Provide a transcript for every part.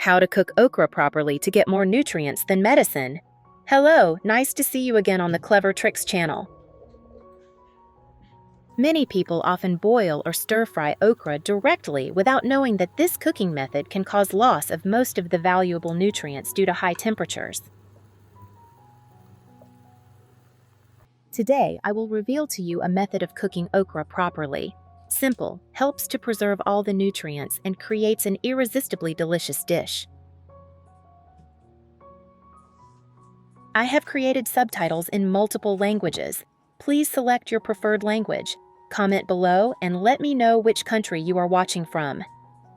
How to cook okra properly to get more nutrients than medicine. Hello, nice to see you again on the Clever Tricks channel. Many people often boil or stir-fry okra directly without knowing that this cooking method can cause loss of most of the valuable nutrients due to high temperatures. Today, I will reveal to you a method of cooking okra properly. Simple, helps to preserve all the nutrients, and creates an irresistibly delicious dish. I have created subtitles in multiple languages. Please select your preferred language. Comment below and let me know which country you are watching from.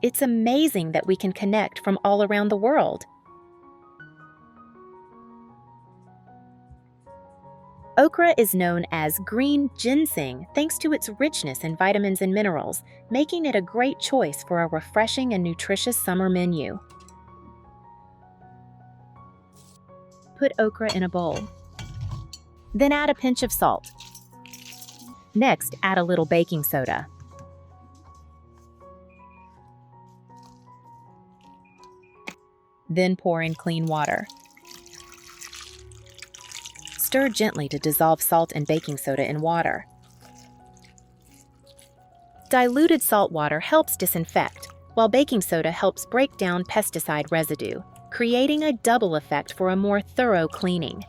It's amazing that we can connect from all around the world. Okra is known as green ginseng thanks to its richness in vitamins and minerals, making it a great choice for a refreshing and nutritious summer menu. Put okra in a bowl. Then add a pinch of salt. Next, add a little baking soda. Then pour in clean water. Stir gently to dissolve salt and baking soda in water. Diluted salt water helps disinfect, while baking soda helps break down pesticide residue, creating a double effect for a more thorough cleaning.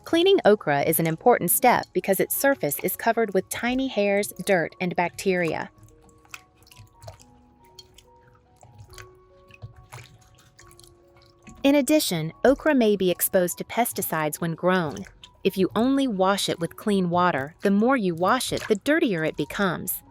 Cleaning okra is an important step because its surface is covered with tiny hairs, dirt, and bacteria. In addition, okra may be exposed to pesticides when grown. If you only wash it with clean water, the more you wash it, the dirtier it becomes.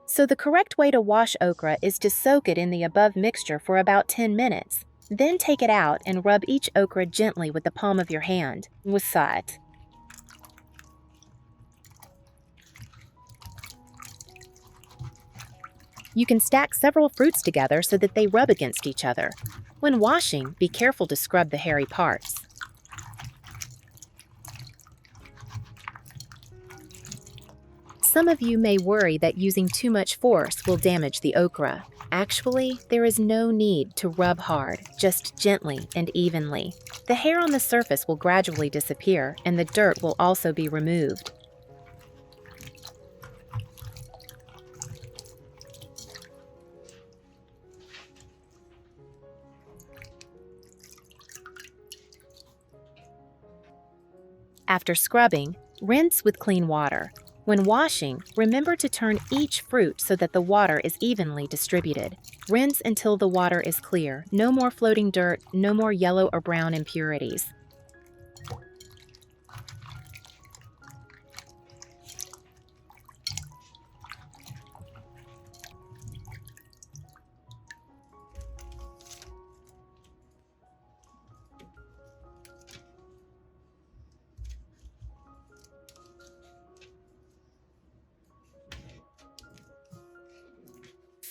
So the correct way to wash okra is to soak it in the above mixture for about 10 minutes. Then take it out and rub each okra gently with the palm of your hand. Wasat. You can stack several fruits together so that they rub against each other. When washing, be careful to scrub the hairy parts. Some of you may worry that using too much force will damage the okra. Actually, there is no need to rub hard, just gently and evenly. The hair on the surface will gradually disappear, and the dirt will also be removed. After scrubbing, rinse with clean water. When washing, remember to turn each fruit so that the water is evenly distributed. Rinse until the water is clear. No more floating dirt, no more yellow or brown impurities.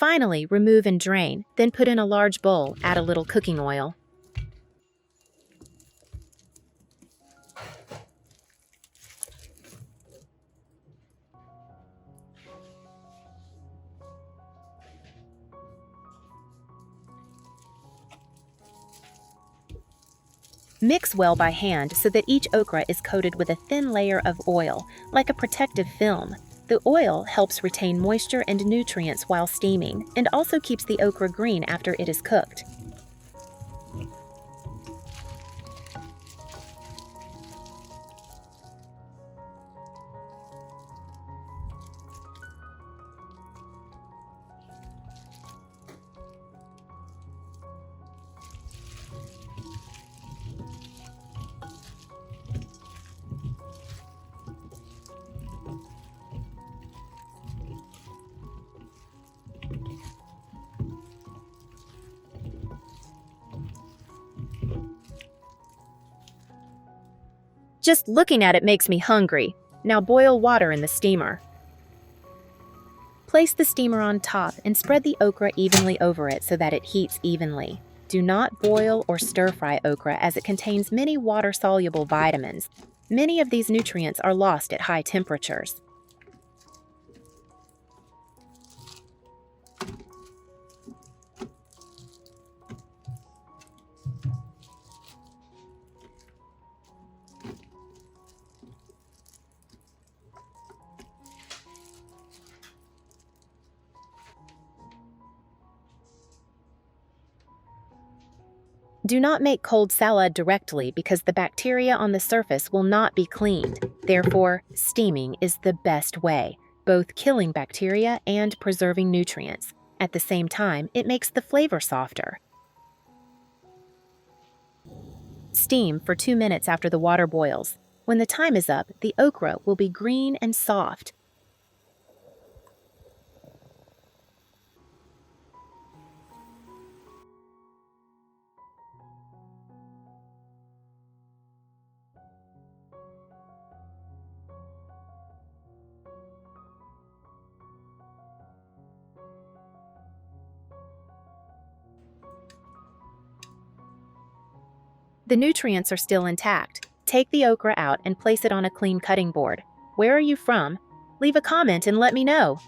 Finally, remove and drain, then put in a large bowl, add a little cooking oil. Mix well by hand so that each okra is coated with a thin layer of oil, like a protective film. The oil helps retain moisture and nutrients while steaming, and also keeps the okra green after it is cooked. Just looking at it makes me hungry. Now boil water in the steamer. Place the steamer on top and spread the okra evenly over it so that it heats evenly. Do not boil or stir-fry okra as it contains many water-soluble vitamins. Many of these nutrients are lost at high temperatures. Do not make cold salad directly because the bacteria on the surface will not be cleaned. Therefore, steaming is the best way, both killing bacteria and preserving nutrients. At the same time, it makes the flavor softer. Steam for 2 minutes after the water boils. When the time is up, the okra will be green and soft. The nutrients are still intact. Take the okra out and place it on a clean cutting board. Where are you from? Leave a comment and let me know.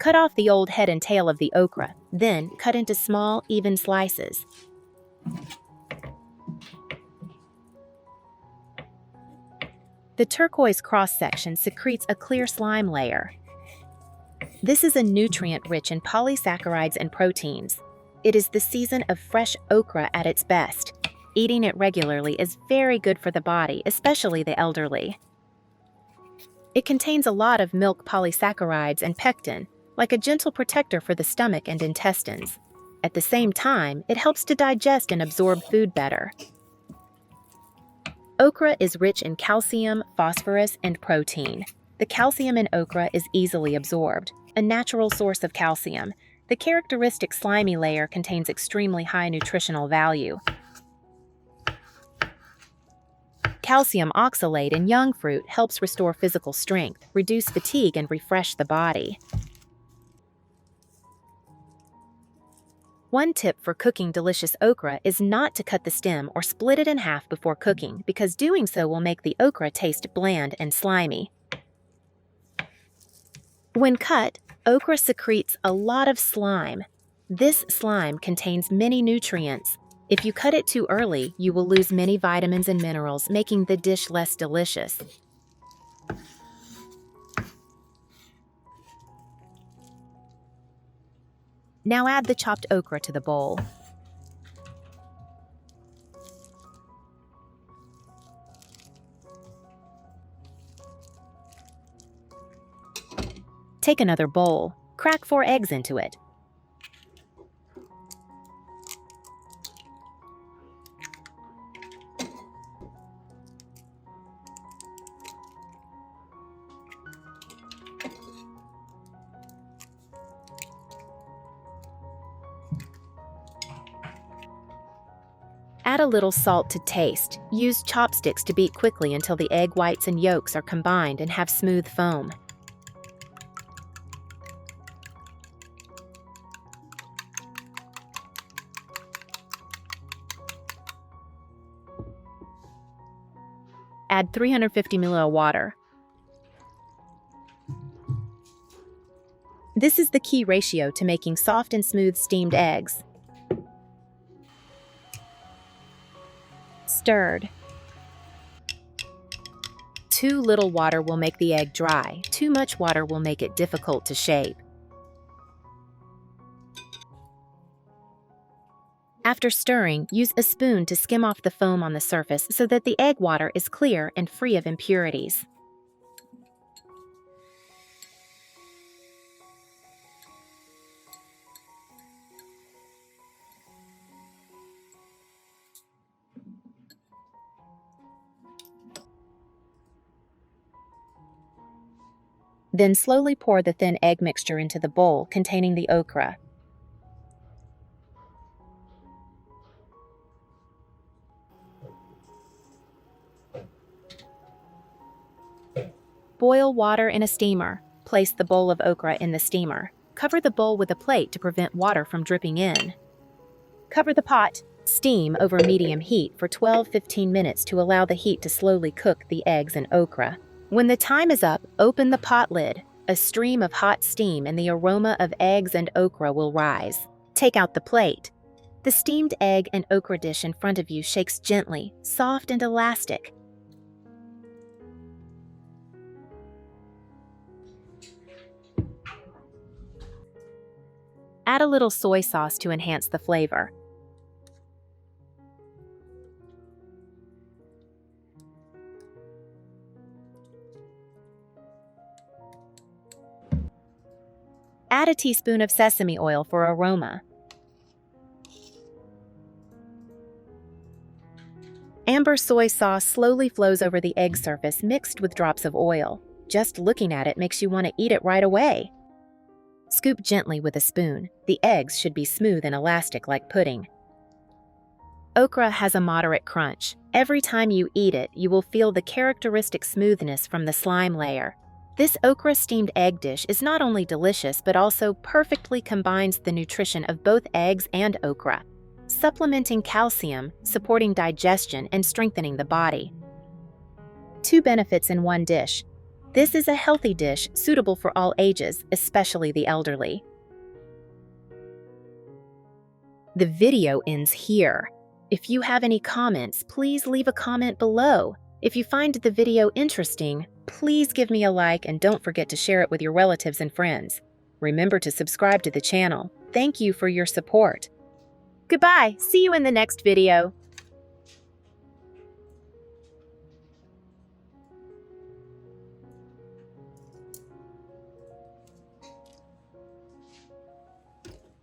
Cut off the old head and tail of the okra, then cut into small, even slices. The turquoise cross-section secretes a clear slime layer. This is a nutrient rich in polysaccharides and proteins. It is the season of fresh okra at its best. Eating it regularly is very good for the body, especially the elderly. It contains a lot of milk polysaccharides and pectin, like a gentle protector for the stomach and intestines. At the same time, it helps to digest and absorb food better. Okra is rich in calcium, phosphorus, and protein. The calcium in okra is easily absorbed, a natural source of calcium. The characteristic slimy layer contains extremely high nutritional value. Calcium oxalate in young fruit helps restore physical strength, reduce fatigue, and refresh the body. One tip for cooking delicious okra is not to cut the stem or split it in half before cooking, because doing so will make the okra taste bland and slimy. When cut, okra secretes a lot of slime. This slime contains many nutrients. If you cut it too early, you will lose many vitamins and minerals, making the dish less delicious. Now add the chopped okra to the bowl. Take another bowl. Crack 4 eggs into it. Add a little salt to taste. Use chopsticks to beat quickly until the egg whites and yolks are combined and have smooth foam. Add 350 ml water. This is the key ratio to making soft and smooth steamed eggs. Stirred. Too little water will make the egg dry. Too much water will make it difficult to shape. After stirring, use a spoon to skim off the foam on the surface so that the egg water is clear and free of impurities. Then slowly pour the thin egg mixture into the bowl containing the okra. Boil water in a steamer. Place the bowl of okra in the steamer. Cover the bowl with a plate to prevent water from dripping in. Cover the pot. Steam over medium heat for 12-15 minutes to allow the heat to slowly cook the eggs and okra. When the time is up, open the pot lid. A stream of hot steam and the aroma of eggs and okra will rise. Take out the plate. The steamed egg and okra dish in front of you shakes gently, soft and elastic. Add a little soy sauce to enhance the flavor. Add a teaspoon of sesame oil for aroma. Amber soy sauce slowly flows over the egg surface mixed with drops of oil. Just looking at it makes you want to eat it right away. Scoop gently with a spoon. The eggs should be smooth and elastic like pudding. Okra has a moderate crunch. Every time you eat it, you will feel the characteristic smoothness from the slime layer. This okra steamed egg dish is not only delicious but also perfectly combines the nutrition of both eggs and okra, supplementing calcium, supporting digestion, and strengthening the body. 2 benefits in one dish. This is a healthy dish suitable for all ages, especially the elderly. The video ends here. If you have any comments, please leave a comment below. If you find the video interesting, please give me a like and don't forget to share it with your relatives and friends. Remember to subscribe to the channel. Thank you for your support. Goodbye. See you in the next video.